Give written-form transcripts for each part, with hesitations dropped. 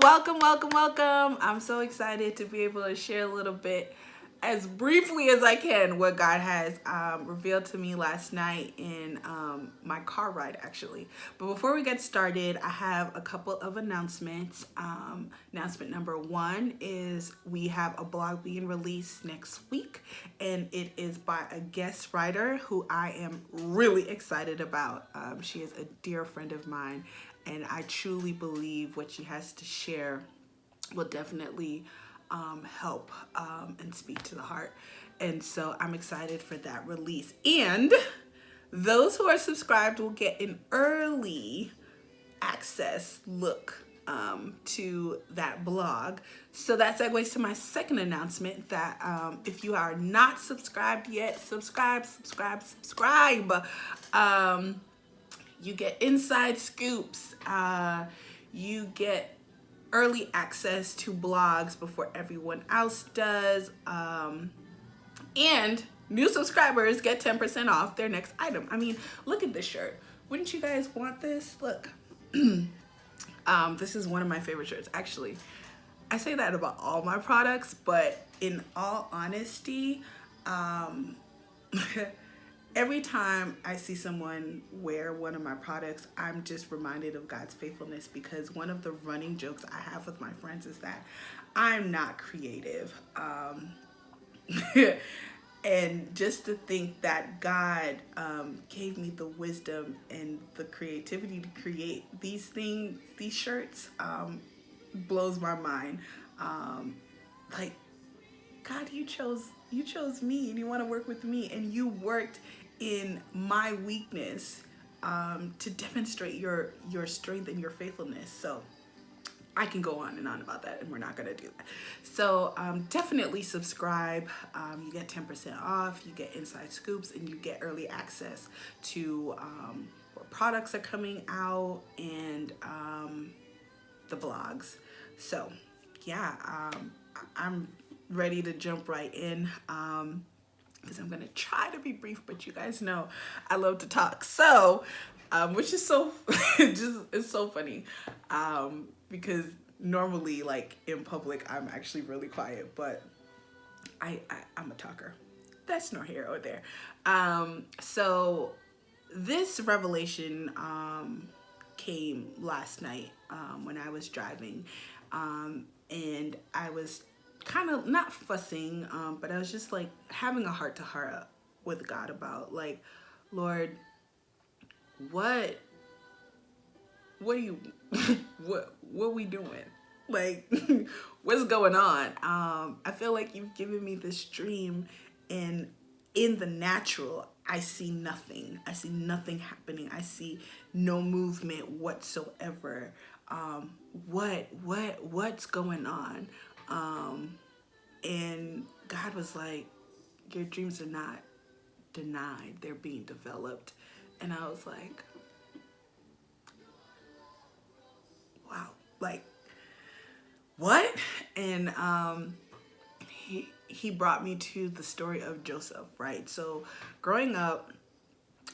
welcome. I'm so excited to be able to share a little bit, as briefly as I can, what God has revealed to me last night in my car ride, actually. But before we get started, I have a couple of announcements. Announcement number one is we have a blog being released next week, and it is by a guest writer who I am really excited about. She is a dear friend of mine, and I truly believe what she has to share will definitely help and speak to the heart. And so I'm excited for that release. And those who are subscribed will get an early access look to that blog. So that segues to my second announcement that if you are not subscribed yet, subscribe. You get inside scoops. You get early access to blogs before everyone else does. And new subscribers get 10% off their next item. I mean, look at this shirt. Wouldn't you guys want this? Look. This is one of my favorite shirts. Actually, I say that about all my products, but in all honesty, every time I see someone wear one of my products, I'm just reminded of God's faithfulness, because one of the running jokes I have with my friends is that I'm not creative. And just to think that God gave me the wisdom and the creativity to create these things, these shirts, blows my mind. Like, God, you chose me, and you want to work with me, and you worked in my weakness to demonstrate your strength and your faithfulness. So I can go on and on about that, and we're not going to do that. So definitely subscribe. You get 10% off, you get inside scoops, and you get early access to what products are coming out and the blogs. So yeah, I'm ready to jump right in, because I'm going to try to be brief, but you guys know I love to talk. So, which is so, it's so funny, because normally, like, in public, I'm actually really quiet, but I'm a talker. That's nor here or there. So this revelation came last night when I was driving, and I was kind of not fussing, but I was just like having a heart to heart with God about, like, Lord, what are you, what are we doing? Like, what's going on? I feel like you've given me this dream, and in the natural, I see nothing. I see nothing happening. I see no movement whatsoever. What's going on? And God was like, your dreams are not denied, they're being developed. And I was like, wow, like, what? And he brought me to the story of Joseph, right? So growing up,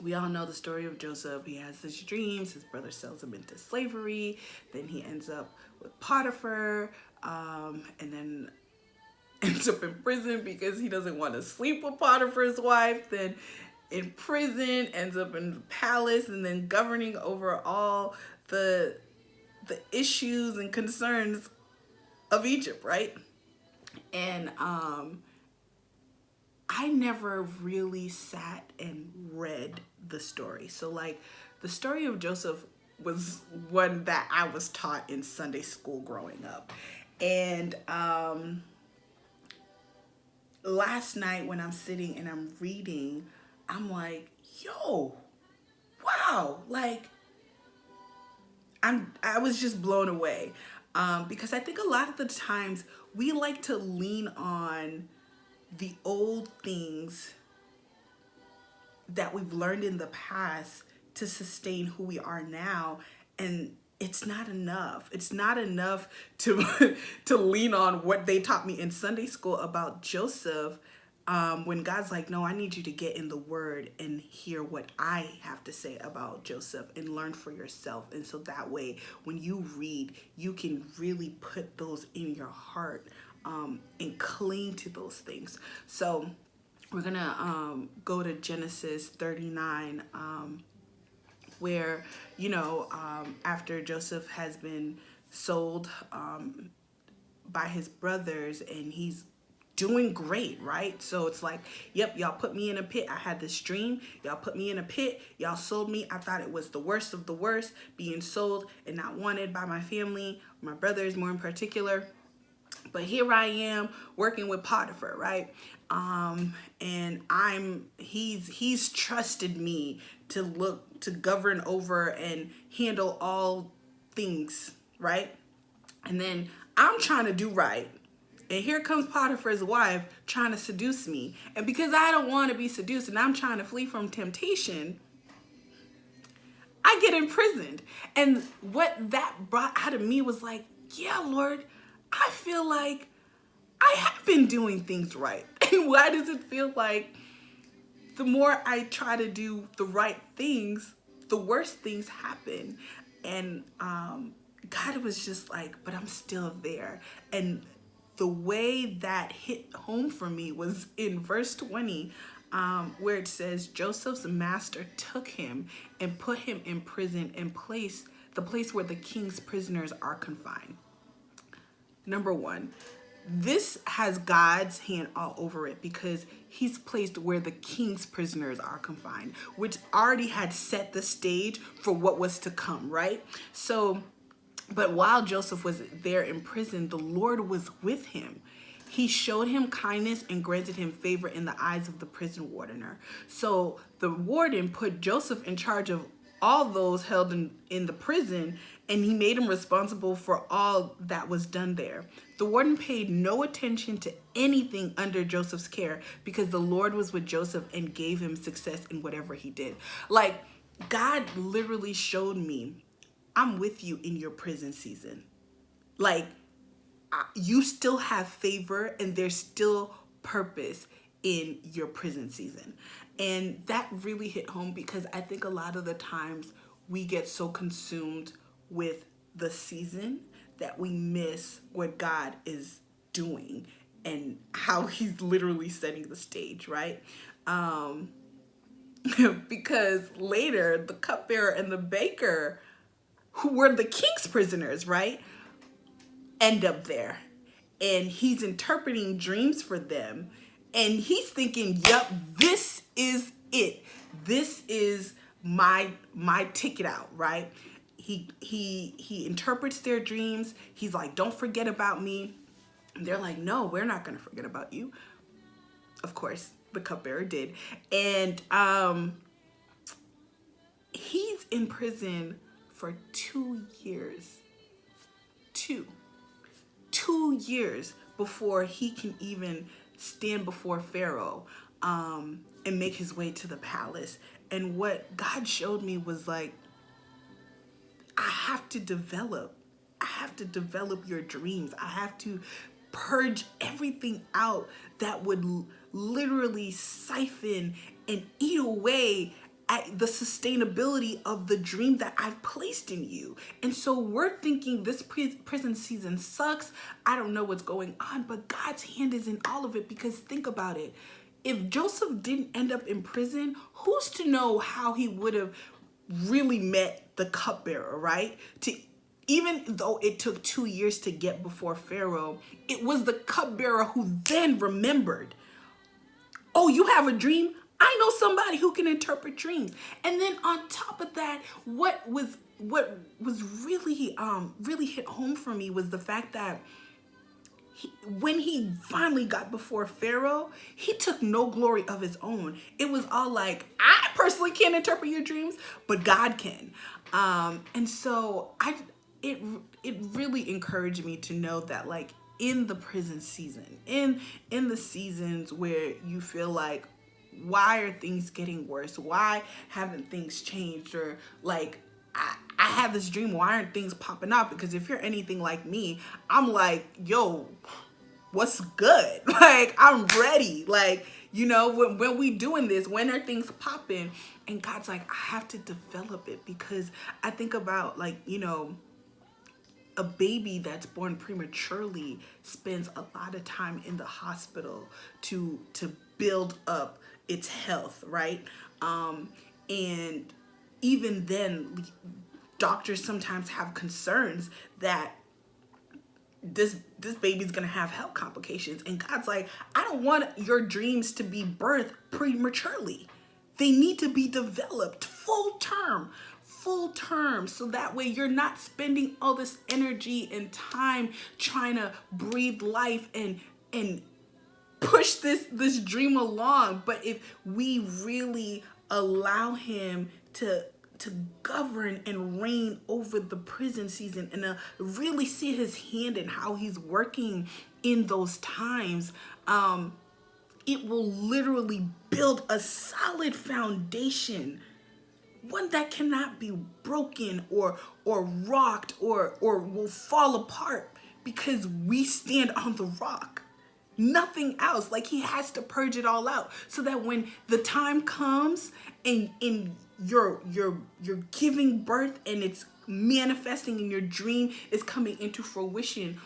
we all know the story of Joseph. He has his dreams, his brother sells him into slavery, then he ends up with Potiphar, and then ends up in prison because he doesn't want to sleep with Potiphar's wife, then in prison, ends up in the palace, and then governing over all the issues and concerns of Egypt, right? And I never really sat and read the story. So, like, the story of Joseph was one that I was taught in Sunday school growing up. And last night when I'm sitting and I'm reading, I'm like, yo, wow, like, I was just blown away, because I think a lot of the times we like to lean on the old things that we've learned in the past to sustain who we are now, and it's not enough. It's not enough to to lean on what they taught me in Sunday school about Joseph. when God's like, no, I need you to get in the word and hear what I have to say about Joseph and learn for yourself. And so that way, when you read, you can really put those in your heart, and cling to those things. So we're going to go to Genesis 39, where, after Joseph has been sold by his brothers, and he's doing great, right? So it's like, yep, y'all put me in a pit. I had this dream. Y'all put me in a pit. Y'all sold me. I thought it was the worst of the worst, being sold and not wanted by my family, my brothers more in particular. But here I am working with Potiphar, right? And he's trusted me to govern over and handle all things, right? And then I'm trying to do right. And here comes Potiphar's wife trying to seduce me. And because I don't want to be seduced and I'm trying to flee from temptation, I get imprisoned. And what that brought out of me was like, yeah, Lord, I feel like I have been doing things right. And why does it feel like the more I try to do the right things, the worse things happen? And God was just like, but I'm still there. And the way that hit home for me was in verse 20, where it says, Joseph's master took him and put him in prison, in the place where the king's prisoners are confined. Number one, this has God's hand all over it, because he's placed where the king's prisoners are confined, which already had set the stage for what was to come, right? So, but while Joseph was there in prison, the Lord was with him. He showed him kindness and granted him favor in the eyes of the prison wardener. So the warden put Joseph in charge of all those held in the prison, and he made him responsible for all that was done there. The warden paid no attention to anything under Joseph's care, because the Lord was with Joseph and gave him success in whatever he did. Like, God literally showed me, I'm with you in your prison season. Like, you still have favor and there's still purpose in your prison season. And that really hit home, because I think a lot of the times we get so consumed with the season that we miss what God is doing and how he's literally setting the stage, right? Because later the cupbearer and the baker, who were the king's prisoners, right, end up there. And he's interpreting dreams for them. And he's thinking, yep, this is it. This is my ticket out, right? He interprets their dreams. He's like, don't forget about me. And they're like, no, we're not going to forget about you. Of course, the cupbearer did. And he's in prison for 2 years. Two years before he can even stand before Pharaoh and make his way to the palace. And what God showed me was like, I have to develop your dreams. I have to purge everything out that would literally siphon and eat away at the sustainability of the dream that I've placed in you. And so we're thinking this prison season sucks. I don't know what's going on, but God's hand is in all of it, because think about it. If Joseph didn't end up in prison, who's to know how he would have really met the cupbearer, right? Even though it took 2 years to get before Pharaoh, it was the cupbearer who then remembered, oh, you have a dream? I know somebody who can interpret dreams. And then on top of that, what was really really hit home for me was the fact that when he finally got before Pharaoh, he took no glory of his own. It was all like, I personally can't interpret your dreams, but God can. And so it really encouraged me to know that, like, in the prison season, in the seasons where you feel like, why are things getting worse? Why haven't things changed? Or like, I have this dream, why aren't things popping up? Because if you're anything like me, I'm like, yo, what's good? Like, I'm ready. Like, you know, when we doing this, when are things popping? And God's like, I have to develop it, because I think about, like, you know, a baby that's born prematurely spends a lot of time in the hospital to build up its health, right? And even then, doctors sometimes have concerns that this baby's gonna have health complications. And God's like, I don't want your dreams to be birthed prematurely. They need to be developed full term, so that way you're not spending all this energy and time trying to breathe life and push this dream along. But if we really allow him to govern and reign over the prison season, and really see his hand and how he's working in those times, it will literally build a solid foundation, one that cannot be broken or rocked or will fall apart, because we stand on the rock. Nothing else. Like, he has to purge it all out, so that when the time comes and you're giving birth and it's manifesting, and your dream is coming into fruition,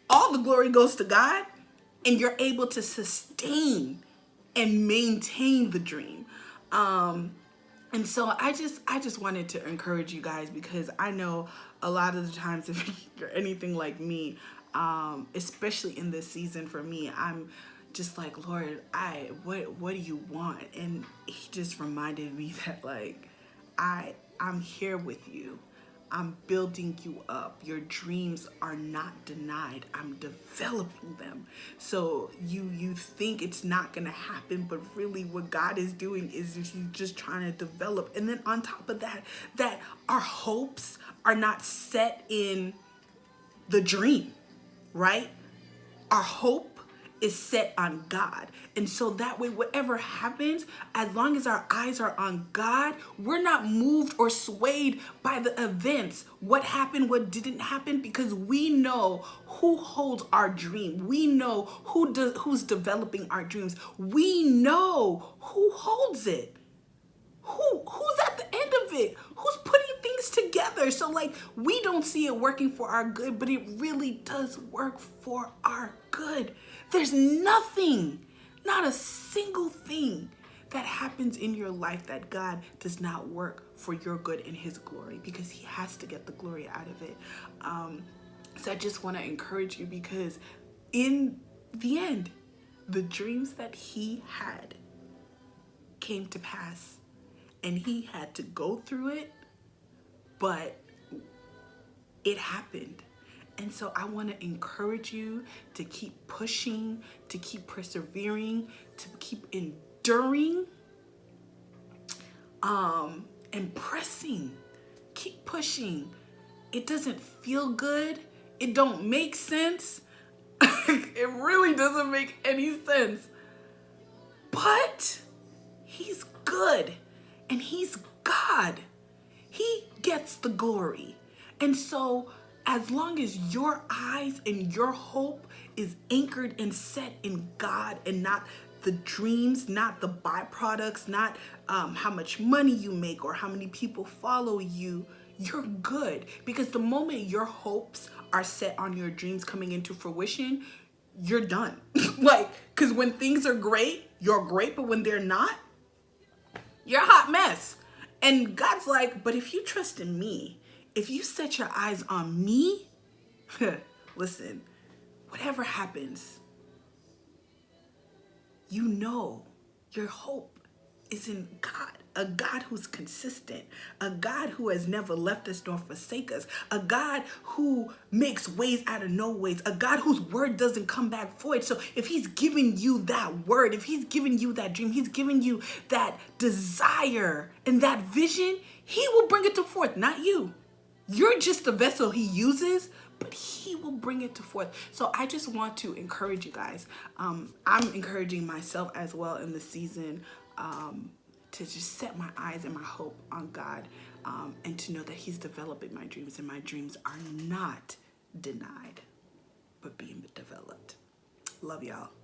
all the glory goes to God, and you're able to sustain and maintain the dream. And so I just wanted to encourage you guys, because I know a lot of the times, if you're anything like me, especially in this season for me, I'm just like, Lord, what do you want? And he just reminded me that, like, I'm here with you. I'm building you up. Your dreams are not denied. I'm developing them. So you think it's not gonna happen, but really what God is doing is he's just trying to develop. And then on top of that, that our hopes are not set in the dream, right? Our hope is set on God. And so that way, whatever happens, as long as our eyes are on God, we're not moved or swayed by the events, what happened, what didn't happen, because we know who holds our dream. We know who's developing our dreams. We know who holds it. Who's at the end of it? Who's putting things together? So, like, we don't see it working for our good, but it really does work for our good. There's nothing, not a single thing that happens in your life that God does not work for your good and his glory, because he has to get the glory out of it. So I just want to encourage you, because in the end, the dreams that he had came to pass. And he had to go through it, but it happened. And so I want to encourage you to keep pushing, to keep persevering, to keep enduring, and pressing. Keep pushing. It doesn't feel good. It don't make sense. It really doesn't make any sense. But he's good. And he's God. He gets the glory. And so as long as your eyes and your hope is anchored and set in God, and not the dreams, not the byproducts, not how much money you make or how many people follow you, you're good. Because the moment your hopes are set on your dreams coming into fruition, you're done. Like, because when things are great, you're great. But when they're not, you're a hot mess. And God's like, but if you trust in me, if you set your eyes on me, listen, whatever happens, you know your hope is in God. A God who's consistent, a God who has never left us nor forsake us, a God who makes ways out of no ways, a God whose word doesn't come back void. So if he's giving you that word, if he's giving you that dream, he's giving you that desire and that vision, he will bring it to forth, not you. You're just the vessel he uses, but he will bring it to forth. So I just want to encourage you guys. I'm encouraging myself as well in the season, to just set my eyes and my hope on God, and to know that he's developing my dreams, and my dreams are not denied, but being developed. Love y'all.